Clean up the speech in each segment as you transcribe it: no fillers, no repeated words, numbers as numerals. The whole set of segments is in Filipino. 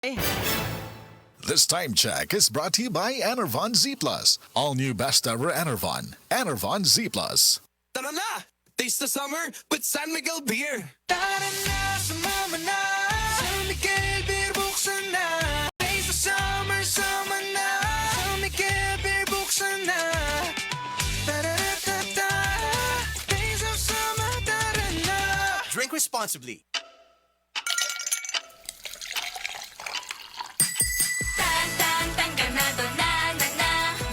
This time check is brought to you by Enervon Z+. All new best ever Enervon. Enervon Z+. Tara na! Taste the summer with San Miguel Beer! Tara na, sumama na! San Miguel Beer, buksan na! Taste the summer, summer na! San Miguel Beer, buksan na! Tara-ra-ta-ta! Taste of summer, tara na! Drink responsibly.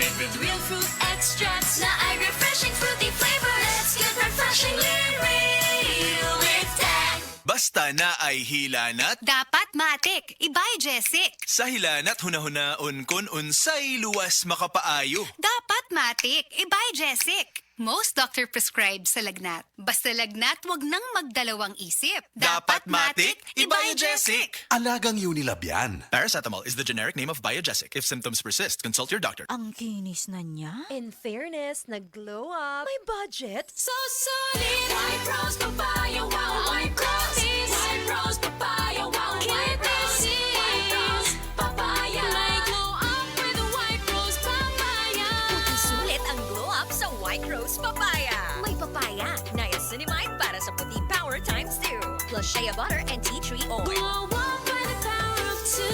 Made with real fruit extracts na ay refreshing fruity flavor. Let's get refreshingly real with Tang. Basta na ay hilanat, Dapat matik, ibay Jessic. sa hilanat hunahunaon kun unsay luwas makapaayo. Dapat matik, ibay Jessic. Most doctor prescribe sa lagnat. Basta lagnat, wag nang magdalawang isip. Dapat matik, Ibajesic. Alagang Unilab yan. Paracetamol is the generic name of Biogesic. If symptoms persist, consult your doctor. Ang kinis na niya. In fairness, nag-glow up. May budget. So solid, white rose papaya, wow, white rose. White rose papaya, wow, white rose. White rose papaya. May glow up with a white rose papaya. Sulit ang glow up sa White Rose Papaya. May papaya, niacinamide para sa puti power times 2. Plus shea butter and tea tree oil. Glow up by the power of two.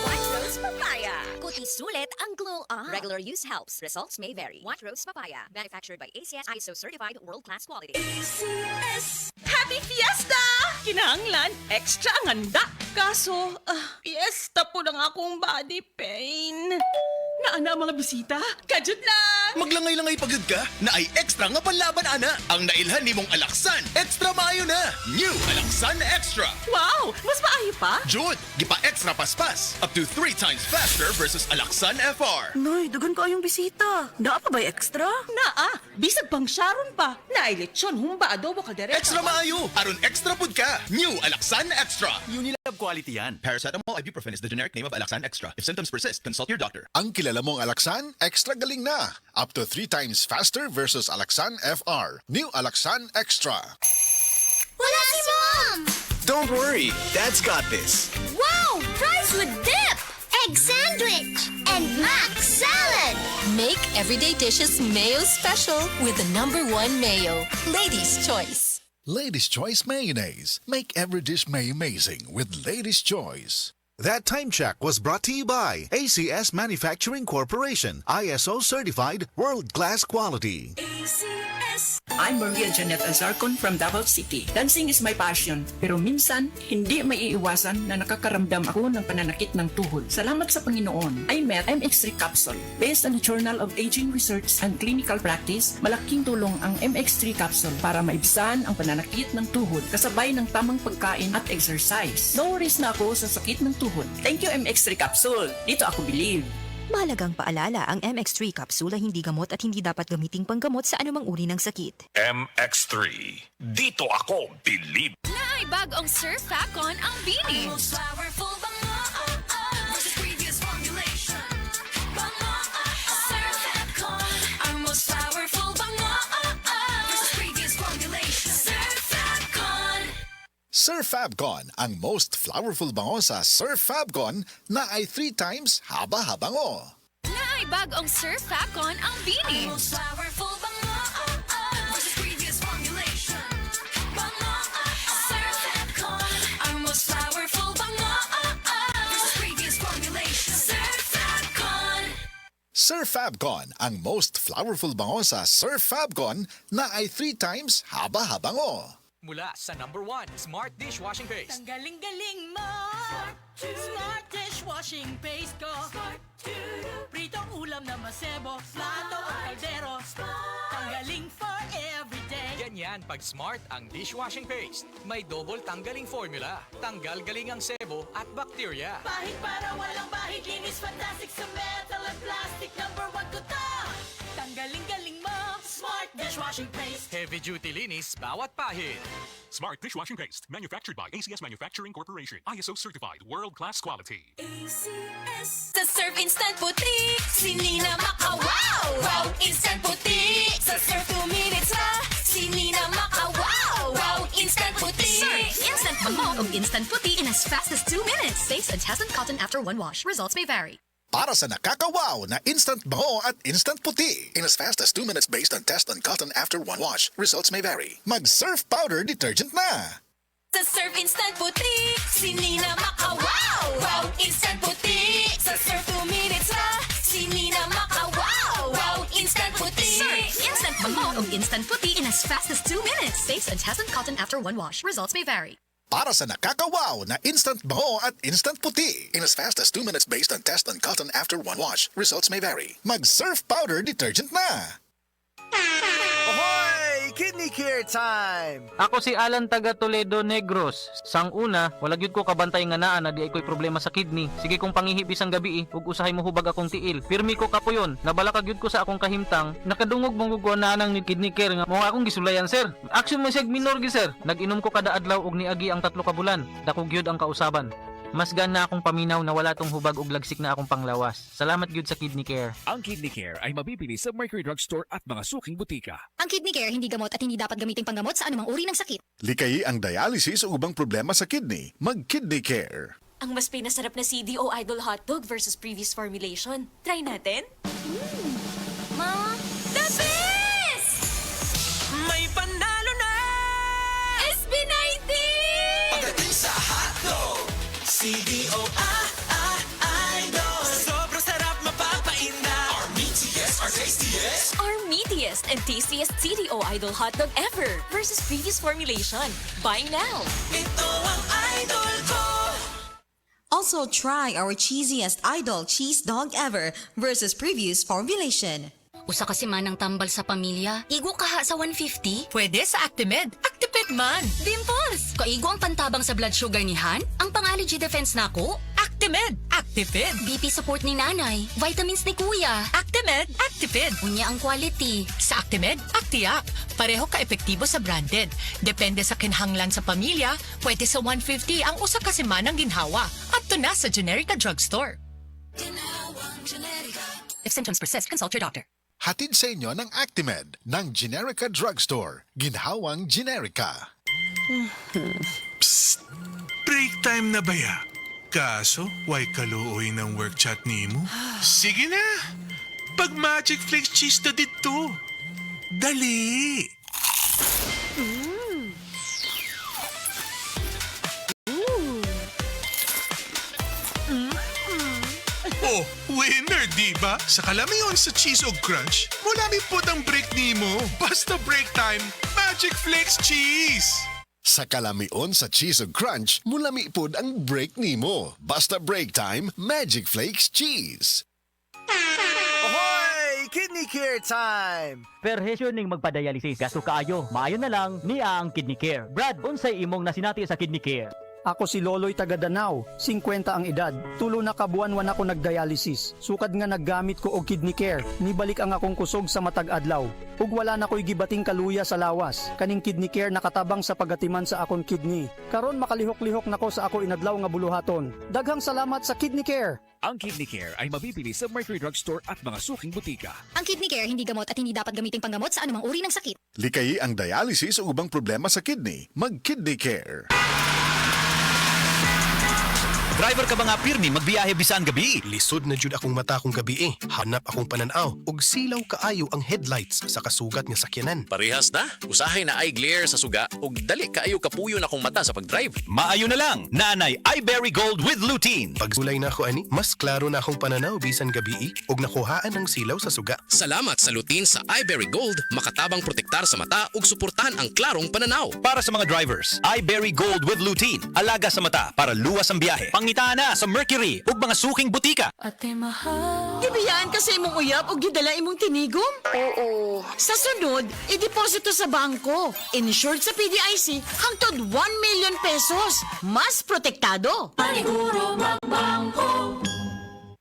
White Rose Papaya. Kuti sulit ang glow up. Regular use helps. Results may vary. White Rose Papaya. Manufactured by ACS ISO certified world-class quality. Happy Fiesta! Kinahanglan, extra ang handa. Kaso, fiesta po lang akong body pain. Naana mga bisita, kadyot lang! Maglangay-langay pagod ka na ay extra nga panlaban ana. Ang nailhan ni mong Alaksan, extra maayo na. New Alaksan Extra. Wow! Mas maayo pa? Jud, gipa extra paspas. Up to 3 times faster versus Alaksan FR. Noy, dugan ko ayong bisita. Naa pa ba'y extra? Naa! Bisag pang Sharon pa. Naay lechon, humba, adobo, kaldereta. Extra maayo. Aron extra pud ka. New Alaksan Extra. Unilab quality yan. Paracetamol ibuprofen is the generic name of Alaksan Extra. If symptoms persist, consult your doctor. Ang kilala mong Alaksan, extra galing na. Up to 3 times faster versus Alaksan FR. New Alaksan Extra. Wala si Mom! Don't worry, Dad's got this. Wow! Fries with dip! Egg sandwich! And mac salad! Make everyday dishes mayo special with the #1 mayo. Ladies' Choice. Ladies' Choice Mayonnaise. Make every dish may amazing with Ladies' Choice. That time check was brought to you by ACS Manufacturing Corporation, ISO certified world-class quality. I'm Maria Janet Azarcon from Davao City. Dancing is my passion, pero minsan, hindi may iiwasan na nakakaramdam ako ng pananakit ng tuhod. Salamat sa Panginoon, I met MX3 Capsule. Based on the Journal of Aging Research and Clinical Practice, malaking tulong ang MX3 Capsule para maibsan ang pananakit ng tuhod kasabay ng tamang pagkain at exercise. No worries na ako sa sakit ng tuhod. Thank you MX3 Capsule. Dito ako believe. Mahalagang paalala, ang MX3 capsule ay hindi gamot at hindi dapat gamiting panggamot sa anumang uri ng sakit. MX3. Dito ako believe. Naay bagong Sir Facon ang Bini. Most powerful bango, versus previous formulation. Bango, Sir Facon. Our most powerful bango, versus previous formulation. Sir Facon. Sir Fabcon, ang most flowerful bango sa Sir Fabcon na ay 3 times haba-habango. Naay bagong Sir Facon ang Bini. Our most powerful bango, versus previous formulation. Bango, Sir Facon. Our most powerful bango, versus previous formulation. Sir Facon. Sir Fabcon, ang most flowerful bango sa Sir Fabcon na ay 3 times haba-habango. Mula sa #1 Smart Dishwashing Paste. Ang galing-galing mo! Smart dishwashing paste ko. Pritong ulam na masebo, plato o kaldero. Tanggaling for everyday. Ganyan pag Smart ang dishwashing paste. May double tanggaling formula. Tanggal galing ang sebo at bakterya. Bahid para walang bahid, linis fantastic sa metal at plastic. #1 ko to! Tanggaling-galing mo! Smart dishwashing paste. Heavy duty linis bawat pahid. Smart dishwashing paste. Manufactured by ACS Manufacturing Corporation. ISO certified world-class quality. Sa Surf Instant Puti, si Nina Makawaw! Wow! Instant Puti! Sa Surf 2 minutes na, Sini na makawaw! Wow! Instant puti! Instant bango o instant puti in as fast as 2 minutes. Safe and hasn't cotton after one wash. Results may vary. Para sa nakakawaw na instant bango at instant puti. In as fast as 2 minutes based on test on cotton after one wash. Results may vary. Mag-Surf Powder Detergent na! Sa Surf Instant Puti, sini na makawaw! Wow! Instant puti! Sa Surf 2 minutes na, sini na makawaw! Wow! Instant puti! Surf instant bango o instant puti in as fast as 2 minutes. Safe and hasn't cotton after one wash. Results may vary. Para sa nakakawaw na instant bango at instant puti. In as fast as 2 minutes based on test on cotton after one wash. Results may vary. Mag-Surf Powder Detergent na! Ahoy! Kidney Care time! Ako si Alan taga Toledo Negros. Sang una, wala gyud ko kabantay nga naa na di ay ko'y problema sa kidney. Sige kong pangihip isang gabi ug usahay mo hubag akong tiil. Pirmi ko kapuyon. Nabalaka gyud ko sa akong kahimtang. Nakadungog mong gugwa nang ni kidney care nga mo akong gisulayan sir. Action mo siya minor gi sir. Nag-inom ko kada adlaw og niagi ang 3 ka bulan. Dako gyud ang kausaban. Mas na akong paminaw na wala tong hubag ug lagsik na akong panglawas. Salamat gyud sa Kidney Care. Ang Kidney Care ay mabibili sa Mercury Drugstore at mga suking butika. Ang Kidney Care hindi gamot at hindi dapat gamiting panggamot sa anumang uri ng sakit. Likayi ang dialysis o ubang problema sa kidney. Mag-Kidney Care. Ang mas pinasarap na CDO Idol Hotdog versus previous formulation. Try natin? Ma, the best! May panalo na! SB19! Pagdating sa hotdog, CDO Idol. Sobrang sarap mapapainda. Our meatiest, our tastiest. Our meatiest and tastiest CDO Idol hotdog ever versus previous formulation. Buy now! Ito ang idol ko. Also try our cheesiest Idol cheese dog ever versus previous formulation. Usa kasi man ang tambal sa pamilya. Igo kaha sa 150? Pwede sa Actimed. Actiped man. Dimples! Kaigo ang pantabang sa blood sugar ni Han? Ang pang-allergy defense nako? Actimed. Actiped. BP support ni nanay. Vitamins ni kuya. Actimed. Actiped. Unya ang quality. Sa Actimed, Actiac. Pareho ka-epektibo sa branded. Depende sa kinhanglan sa pamilya, pwede sa 150 ang usa ka semanang ginhawa. At to na sa Generica Drugstore. If symptoms persist, consult your doctor. Hatid sa inyo ng Actimed ng Generica Drugstore. Ginhawang Generica. Psst! Break time na ba ya? Kaso, why kaluoy ng work chat ni mo? Sige na! Pag Magic Flakes cheese na dito. Dali! Oh, winner, diba? Sa kalamiyon sa Cheese o Crunch, mulami po ang break ni mo. Basta break time, Magic Flakes Cheese! Sa kalamion sa Cheese ug Crunch, mulami pod ang break nimo. Basta break time, Magic Flakes Cheese. Ahoy! Kidney Care time! Perhesyon ning magpa-dialysis. Gasto kaayo. Maayo na lang niya ang Kidney Care. Brad, unsay imong nasinati sa Kidney Care? Ako si Loloy taga Danau, 50 ang edad. Tulo na kabuan-wan ako nagdialysis. Sukad nga naggamit ko og Kidney Care. Nibalik ang akong kusog sa matag adlaw. Ug wala na ko'y gibating kaluya sa lawas. Kaning Kidney Care nakatabang sa pagatiman sa akong kidney. Karon makalihok-lihok nako sa ako inadlaw nga buluhaton. Daghang salamat sa Kidney Care. Ang Kidney Care ay mabibili sa Mercury Drugstore at mga suking butika. Ang Kidney Care hindi gamot at hindi dapat gamiting panggamot sa anumang uri ng sakit. Likayi ang dialysis o ubang problema sa kidney. Mag-Kidney Care. Driver ka ba nga pirmi magbiyahe bisan gabi? Lisod na jud akong mata kong gabi Hanap akong pananaw og silaw kaayo ang headlights sa kasugat nga sakyanan. Parehas na. Usahay na eye glare sa suga ug dali kaayo kapuyo na akong mata sa pagdrive. Maayo na lang. Nanay iBerry Gold with lutein. Pagsulay na ako ani, mas klaro na akong pananaw bisan gabi og nakuhaan ang silaw sa suga. Salamat sa lutein sa iBerry Gold, makatabang protektar sa mata ug suportahan ang klarong pananaw. Para sa mga drivers, iBerry Gold with lutein. Alaga sa mata para luwas ang biyahe. Pangita na sa Mercury ug mga suking butika. Ate mahal. Gibiyaan kasi imong uyab o gidala imong tinigom? Oo. Sa sunod, i-deposito sa bangko. Insured sa PDIC hangtod 1 million pesos. Mas protektado. Paniguro magbangko.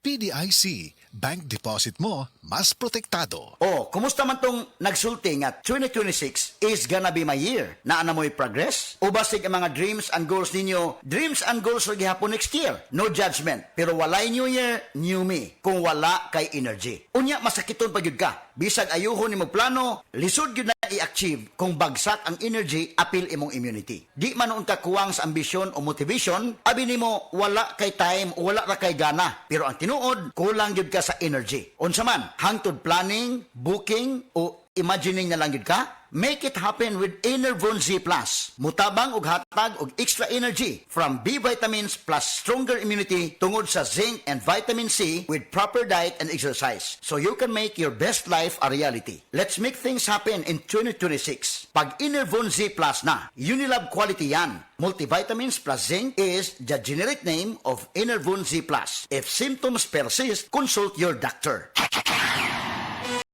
PDIC. Bank deposit mo, mas protektado. Oh, kumusta man tong nagsulti nga 2026 is gonna be my year? Naana mo'y progress? O basig ang mga dreams and goals ninyo, dreams and goals rin gihapon next year? No judgment. Pero walay new year, new me. Kung wala kay energy. Unya, masakiton pa yun ka. Bisag ayuhon ni mo plano, lisod yun na i-achieve kung bagsak ang energy apil imong immunity. Di man unta kuwang sa ambisyon o motivation, abi nimo wala kay time o wala ra kay gana. Pero ang tinuod, kulang gyud ka sa energy. Unsa man, hangtod planning, booking o imagining na lang gyud ka, make it happen with Enervon Z+. Mutabang og hatag og extra energy from B vitamins plus stronger immunity tungod sa zinc and vitamin C with proper diet and exercise. So you can make your best life a reality. Let's make things happen in 2026. Pag Enervon Z+ na, Unilab quality yan. Multivitamins plus zinc is the generic name of Enervon Z+. If symptoms persist, consult your doctor.